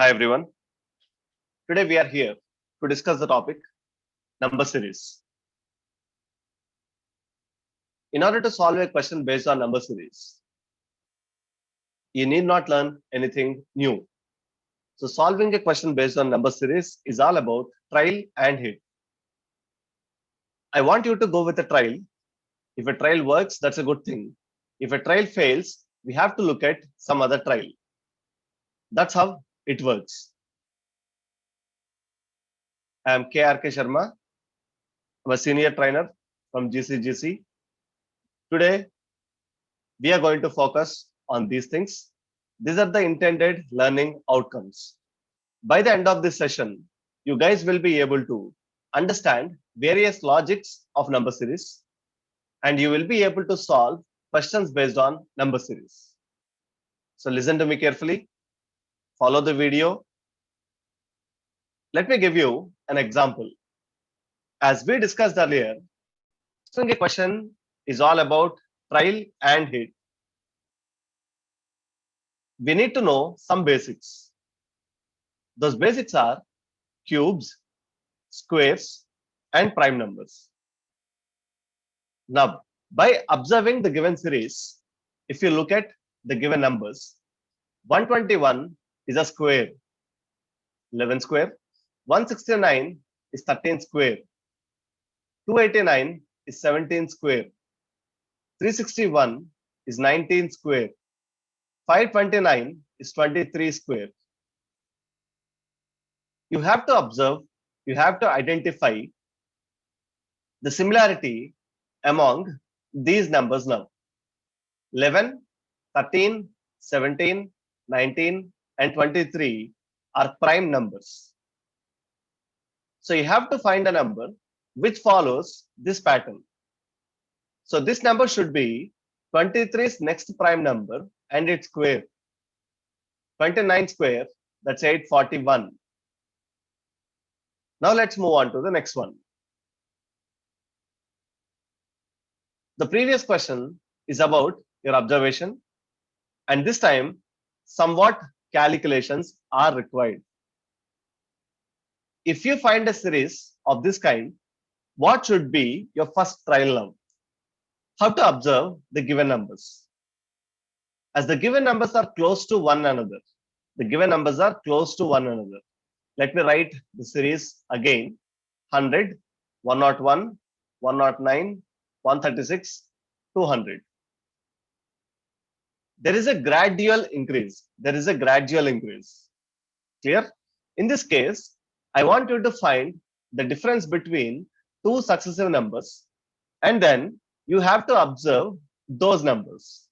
Hi everyone. Today we are here to discuss the topic number series. In order to solve a question based on number series, you need not learn anything new. So solving a question based on number series is all about trial and hit. I want you to go with a trial. If a trial works, that's a good thing. If a trial fails, we have to look at some other trial. That's how it works. I am KRK Sharma. I'm a senior trainer from GCGC. Today, we are going to focus on these things. These are the intended learning outcomes. By the end of this session, you guys will be able to understand various logics of number series, and you will be able to solve questions based on number series. So listen to me carefully, follow the video. Let me give you an example. As we discussed earlier, solving a question is all about trial and hit. We need to know some basics. Those basics are cubes, squares, and prime numbers. Now, by observing the given series, if you look at the given numbers, 121 is a square, 11 square, 169 is 13 square, 289 is 17 square, 361 is 19 square, 529 is 23 square. You have to observe, you have to identify the similarity among these numbers now. 11, 13, 17, 19, and 23 are prime numbers. So you have to find a number which follows this pattern. So this number should be 23's next prime number and its square. 29 square, that's 841. Now let's move on to the next one. The previous question is about your observation, and this time somewhat calculations are required. If you find a series of this kind, what should be your first trial now? How to observe the given numbers? As the given numbers are close to one another, the given numbers are close to one another. Let me write the series again: 100, 101, 109, 136, 200. There is a gradual increase. There is a gradual increase. Clear? In this case, I want you to find the difference between two successive numbers, and then you have to observe those numbers.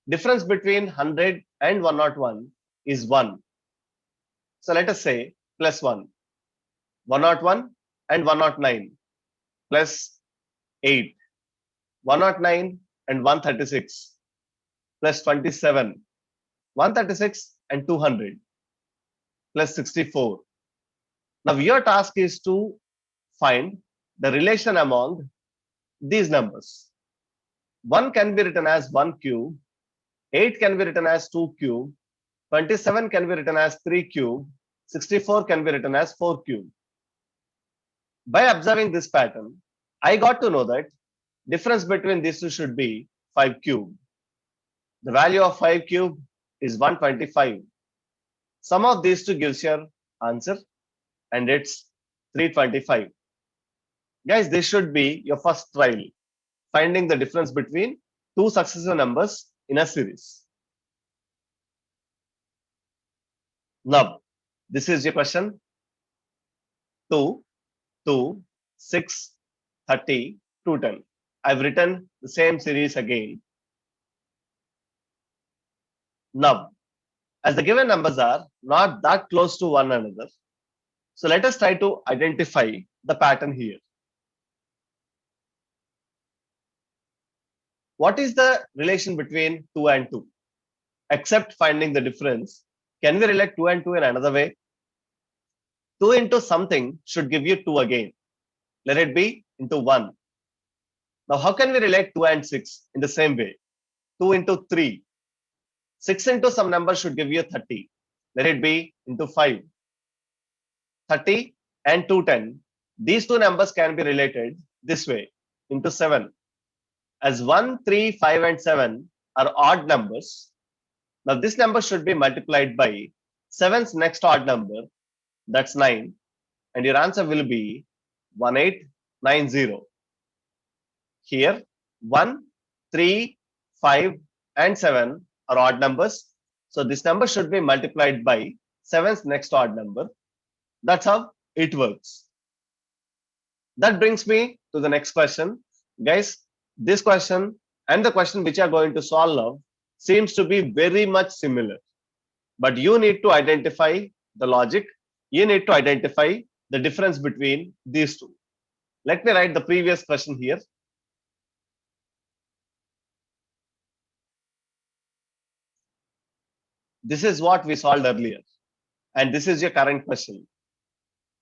Difference between 100 and 101 is 1. So let us say plus 1. 101 and 109 plus 8. 109 and 136 plus 27. 136 and 200 plus 64. Now your task is to find the relation among these numbers. 1 can be written as 1 cube, 8 can be written as 2 cube, 27 can be written as 3 cube, 64 can be written as 4 cube. By observing this pattern, I got to know that difference between these two should be 5 cube. The value of 5 cube is 125. Sum of these two gives your answer, and it's 325. Guys, this should be your first trial, finding the difference between two successive numbers in a series. Now, this is your question. 2, 2, 6, 30, 210. I've written the same series again. Now, as the given numbers are not that close to one another, so let us try to identify the pattern here. What is the relation between 2 and 2? Except finding the difference, can we relate 2 and 2 in another way? 2 into something should give you 2 again. Let it be into 1. Now, how can we relate 2 and 6 in the same way? 2 into 3. 6 into some number should give you 30. let it be into 5. 30 and 210, these two numbers can be related this way into 7. As 1, 3, 5 and 7 are odd numbers, now this number should be multiplied by 7's next odd number, that's 9, and your answer will be 1890. Here 1, 3, 5 and 7 are odd numbers, so this number should be multiplied by 7's next odd number. That's how it works. That brings me to the next question. Guys, this question and the question which you are going to solve now seems to be very much similar. But you need to identify the logic. You need to identify the difference between these two. Let me write the previous question here. This is what we solved earlier. And this is your current question.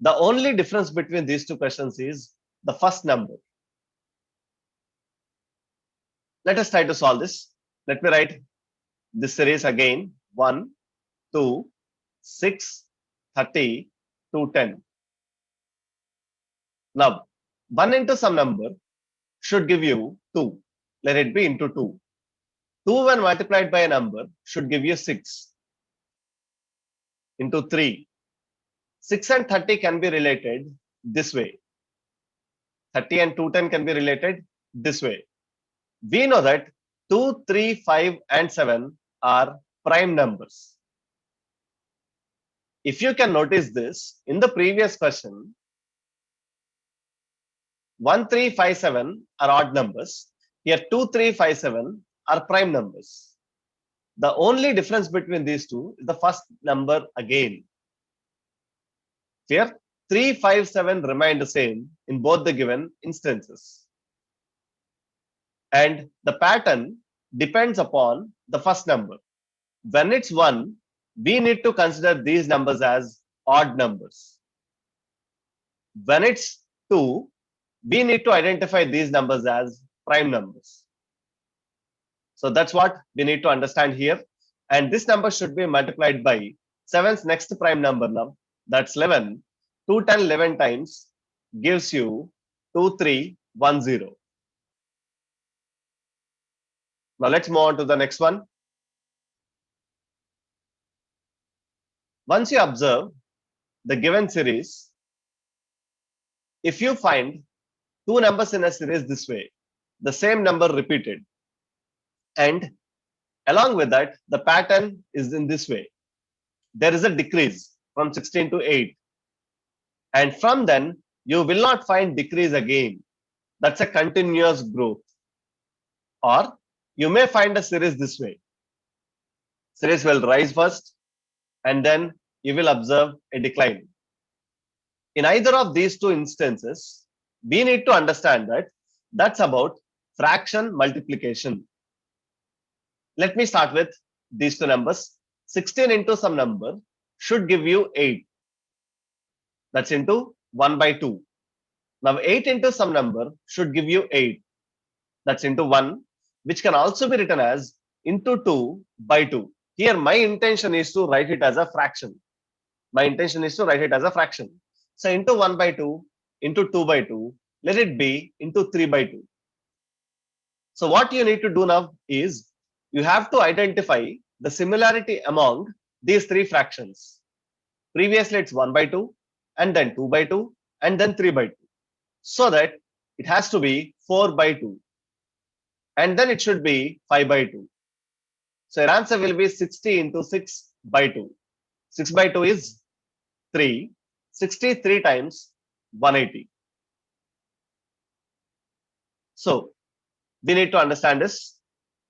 The only difference between these two questions is the first number. Let us try to solve this. Let me write this series again. 1, 2, 6, 30, 210. Now, 1 into some number should give you 2. Let it be into 2. 2 when multiplied by a number should give you 6 into 3. 6 and 30 can be related this way. 30 and 210 can be related this way. We know that 2, 3, 5 and 7 are prime numbers. If you can notice this, in the previous question, 1, 3, 5, 7 are odd numbers. Here 2, 3, 5, 7 are prime numbers. The only difference between these two is the first number again. Here 3, 5, 7 remain the same in both the given instances. And the pattern depends upon the first number. When it's 1, we need to consider these numbers as odd numbers. When it's 2, we need to identify these numbers as prime numbers. So that's what we need to understand here. And this number should be multiplied by 7's next prime number now. That's 11. 2, 10, 11 times gives you 2310. Now let's move on to the next one. Once you observe the given series, if you find two numbers in a series this way, the same number repeated, and along with that, the pattern is in this way. There is a decrease from 16 to 8. And from then, you will not find decrease again. That's a continuous growth. Or you may find a series this way. Series will rise first, and then you will observe a decline. In either of these two instances, we need to understand that that's about fraction multiplication. Let me start with these two numbers. 16 into some number should give you 8. That's into 1 by 2. Now 8 into some number should give you 8. That's into 1, which can also be written as into 2 by 2. Here my intention is to write it as a fraction. My intention is to write it as a fraction. So into 1 by 2, into 2 by 2, let it be into 3 by 2. So what you need to do now is you have to identify the similarity among these three fractions. Previously it's 1 by 2, and then 2 by 2, and then 3 by 2. So that it has to be 4 by 2. And then it should be 5 by 2. So your answer will be 60 into 6 by 2. 6 by 2 is 3. 63 times 180. So we need to understand this.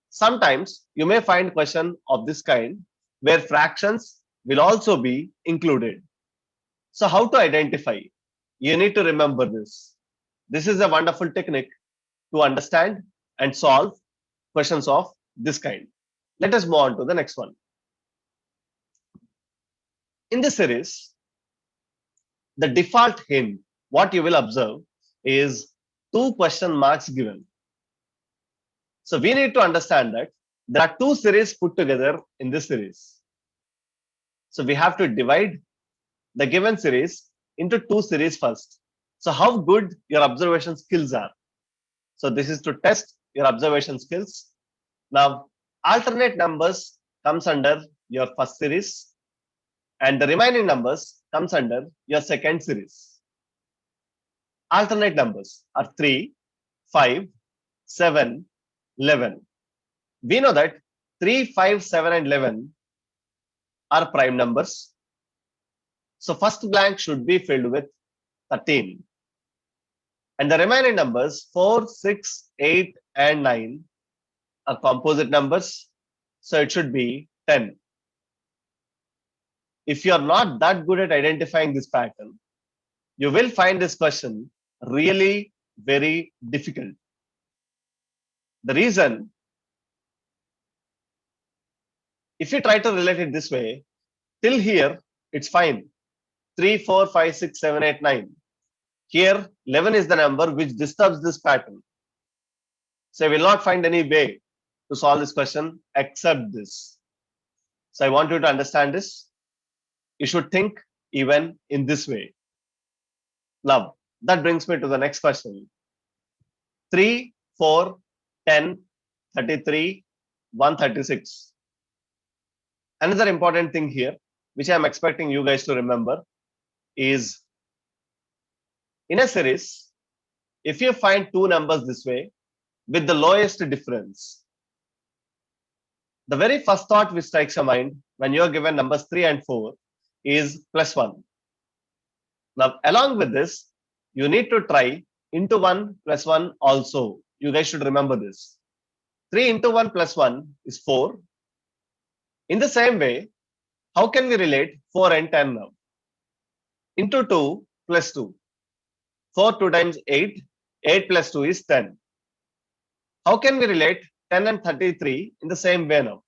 Sometimes you may find question of this kind where fractions will also be included. So how to identify? You need to remember this. This is a wonderful technique to understand and solve questions of this kind. Let us move on to the next one. In this series, the default hint, what you will observe is 2 question marks given. So we need to understand that there are 2 series put together in this series. So we have to divide the given series into two series first. So how good your observation skills are. So this is to test your observation skills. Now, alternate numbers comes under your first series and the remaining numbers comes under your second series. Alternate numbers are 3, 5, 7, 11. We know that 3, 5, 7 and 11 are prime numbers. So first blank should be filled with 13. And the remaining numbers 4, 6, 8 and 9 are composite numbers. So it should be 10. If you are not that good at identifying this pattern, you will find this question really very difficult. The reason, if you try to relate it this way, till here, it's fine. 3, 4, 5, 6, 7, 8, 9. Here, 11 is the number which disturbs this pattern. So I will not find any way to solve this question except this. So I want you to understand this. You should think even in this way. Now, that brings me to the next question. 3, 4, 10, 33, 136. Another important thing here, which I'm expecting you guys to remember, is in a series, if you find two numbers this way with the lowest difference, the very first thought which strikes your mind when you're given numbers 3 and 4 is plus 1. Now, along with this, you need to try into 1 plus 1 also. You guys should remember this. 3 into 1 plus 1 is 4. In the same way, how can we relate 4 and 10 now? Into 2 plus 2. 4 2 times 8. 8 plus 2 is 10. How can we relate 10 and 33 in the same way now?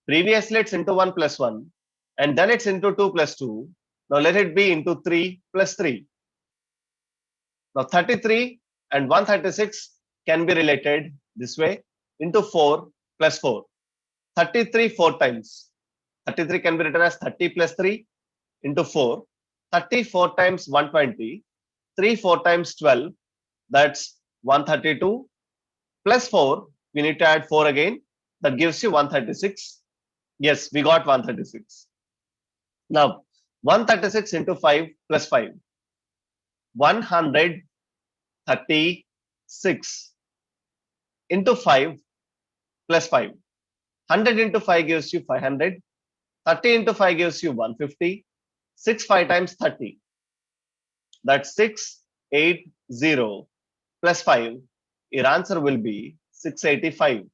Previously, it's into 1 plus 1. And then it's into 2 plus 2. Now let it be into 3 plus 3. Now 33 and 136 can be related this way into 4 plus 4. 33 4 times. 33 can be written as 30 plus 3 into 4. 34 times 120. 3 4 times 12. That's 132 plus 4. We need to add 4 again. That gives you 136. Yes, we got 136. Now, 136 into 5 plus 5. 136 into 5 plus 5. 100 into 5 gives you 500. 30 into 5 gives you 150. 6 5 times 30. That's 680 plus 5. Your answer will be 685.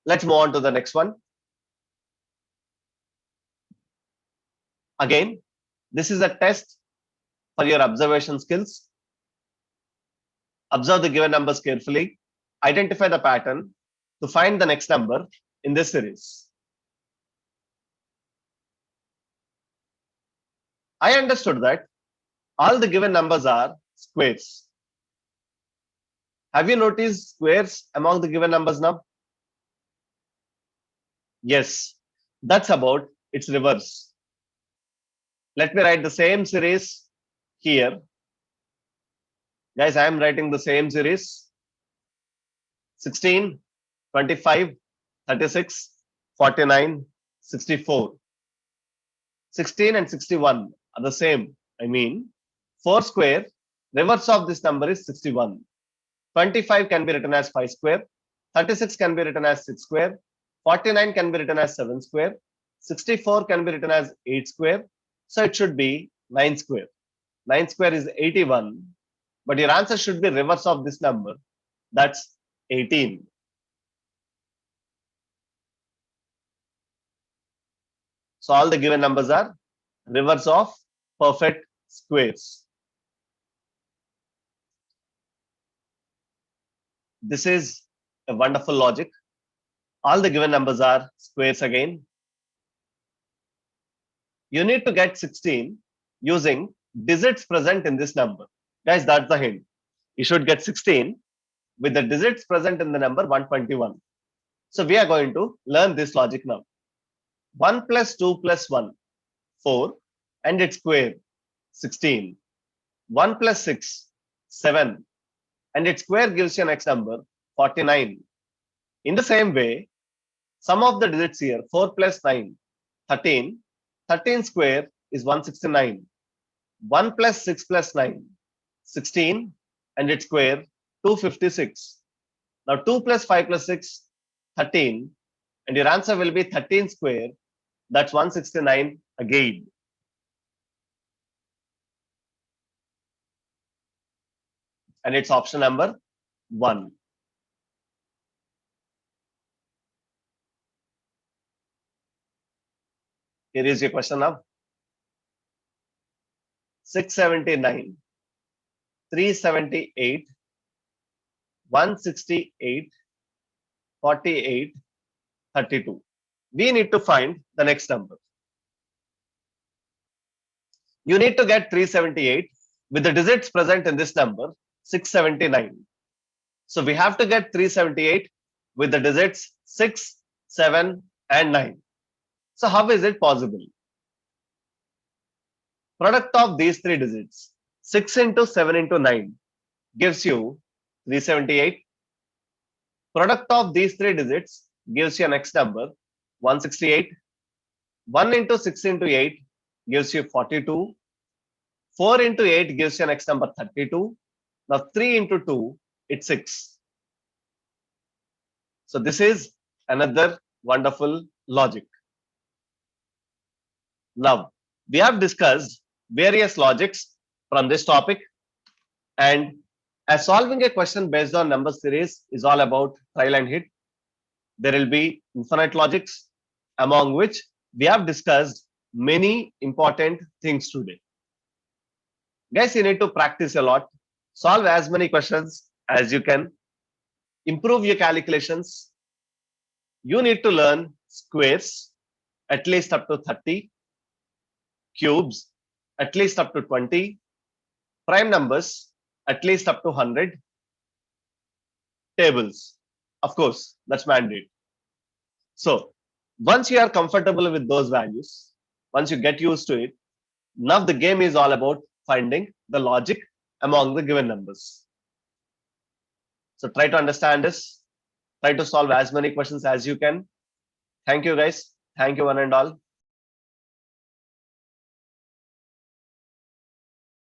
Let's move on to the next one. Again, this is a test for your observation skills. Observe the given numbers carefully. Identify the pattern to find the next number in this series. I understood that all the given numbers are squares. Have you noticed squares among the given numbers now? Yes, that's about its reverse. Let me write the same series here. Guys, I am writing the same series. 16, 25, 36, 49, 64. 16 and 61 are the same. I mean, 4 square, reverse of this number is 61. 25 can be written as 5 square. 36 can be written as 6 square. 49 can be written as 7 square. 64 can be written as 8 square. So it should be 9 square. 9 square is 81. But your answer should be reverse of this number. That's 18. So all the given numbers are reverse of perfect squares. This is a wonderful logic. All the given numbers are squares again. You need to get 16 using digits present in this number. Guys, that's the hint. You should get 16 with the digits present in the number 121. So we are going to learn this logic now. 1 plus 2 plus 1, 4, and its square, 16. 1 plus 6, 7, and its square gives you a next number, 49. In the same way, sum of the digits here, 4 plus 9, 13. 13 square is 169. 1 plus 6 plus 9, 16, and its square, 256. Now 2 plus 5 plus 6, 13, and your answer will be 13 square, that's 169 again. And it's option number 1. Here is your question now. 679, 378, 168, 48, 32. We need to find the next number. You need to get 378 with the digits present in this number, 679. So we have to get 378 with the digits 6, 7, and 9. So how is it possible? Product of these three digits, 6 into 7 into 9, gives you 378. Product of these three digits gives you a next number, 168. 1 into 6 into 8 gives you 42. 4 into 8 gives you a next number, 32. Now 3 into 2, it's 6. So this is another wonderful logic. Now, we have discussed various logics from this topic, and as solving a question based on number series is all about trial and hit. There will be infinite logics, among which we have discussed many important things today. Guys, you need to practice a lot, solve as many questions as you can, improve your calculations. You need to learn squares, at least up to 30, cubes, at least up to 20, prime numbers, at least up to 100, tables. Of course, that's mandate. So, once you are comfortable with those values, once you get used to it, now the game is all about finding the logic among the given numbers. So, try to understand this. Try to solve as many questions as you can. Thank you, guys. Thank you, one and all.